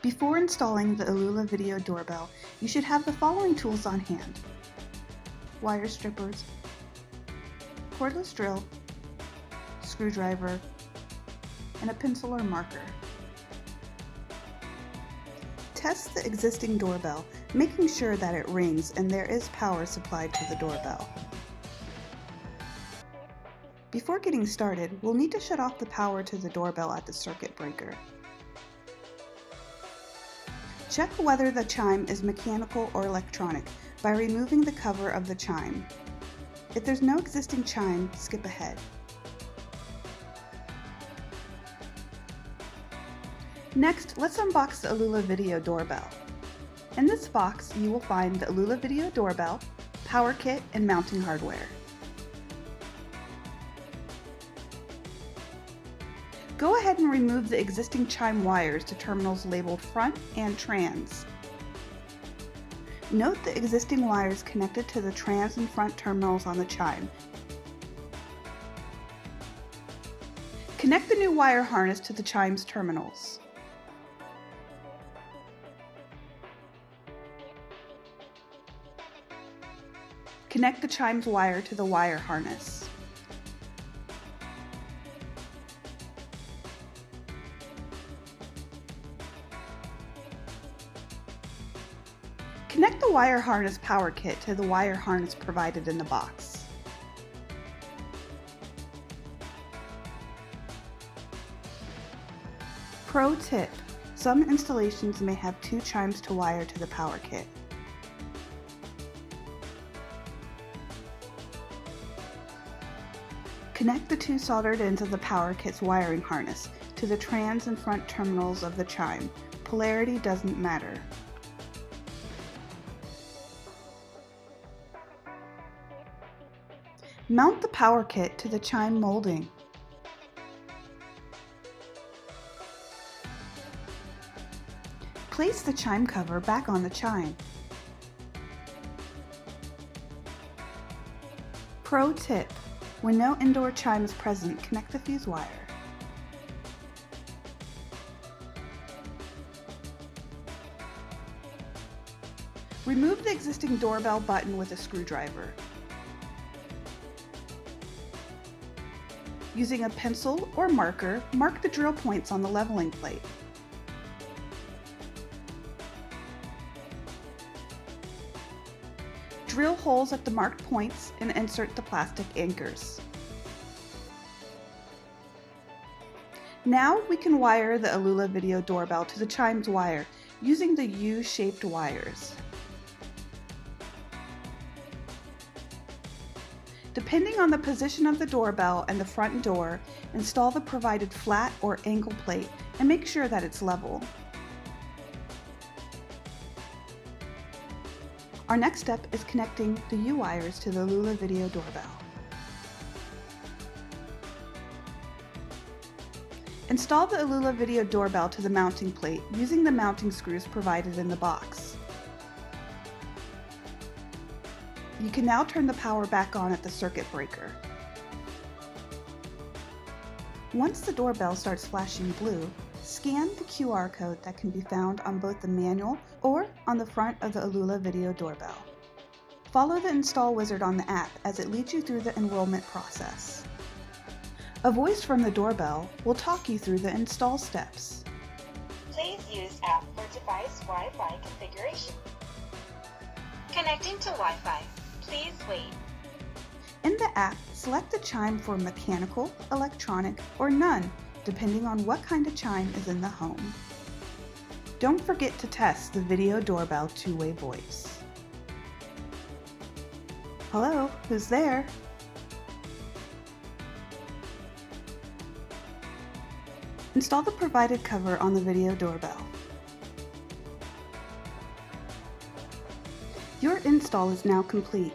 Before installing the ALULA video doorbell, you should have the following tools on hand: wire strippers, cordless drill, screwdriver, and a pencil or marker. Test the existing doorbell, making sure that it rings and there is power supplied to the doorbell. Before getting started, we'll need to shut off the power to the doorbell at the circuit breaker. Check whether the chime is mechanical or electronic by removing the cover of the chime. If there's no existing chime, skip ahead. Next, let's unbox the ALULA video doorbell. In this box, you will find the ALULA video doorbell, power kit, and mounting hardware. Go ahead and remove the existing chime wires to terminals labeled front and trans. Note the existing wires connected to the trans and front terminals on the chime. Connect the new wire harness to the chime's terminals. Connect the chime's wire to the wire harness. Connect the wire harness power kit to the wire harness provided in the box. Pro tip: some installations may have two chimes to wire to the power kit. Connect the two soldered ends of the power kit's wiring harness to the trans and front terminals of the chime. Polarity doesn't matter. Mount the power kit to the chime molding. Place the chime cover back on the chime. Pro tip: when no indoor chime is present, connect the fuse wire. Remove the existing doorbell button with a screwdriver. Using a pencil or marker, mark the drill points on the leveling plate. Drill holes at the marked points and insert the plastic anchors. Now we can wire the ALULA video doorbell to the chime's wire using the U-shaped wires. Depending on the position of the doorbell and the front door, install the provided flat or angle plate and make sure that it's level. Our next step is connecting the U-wires to the ALULA video doorbell. Install the ALULA video doorbell to the mounting plate using the mounting screws provided in the box. You can now turn the power back on at the circuit breaker. Once the doorbell starts flashing blue, scan the QR code that can be found on both the manual or on the front of the ALULA video doorbell. Follow the install wizard on the app as it leads you through the enrollment process. A voice from the doorbell will talk you through the install steps. Please use app for device Wi-Fi configuration. Connecting to Wi-Fi. Please wait. In the app, select the chime for mechanical, electronic, or none, depending on what kind of chime is in the home. Don't forget to test the video doorbell two-way voice. Hello, who's there? Install the provided cover on the video doorbell. Your install is now complete.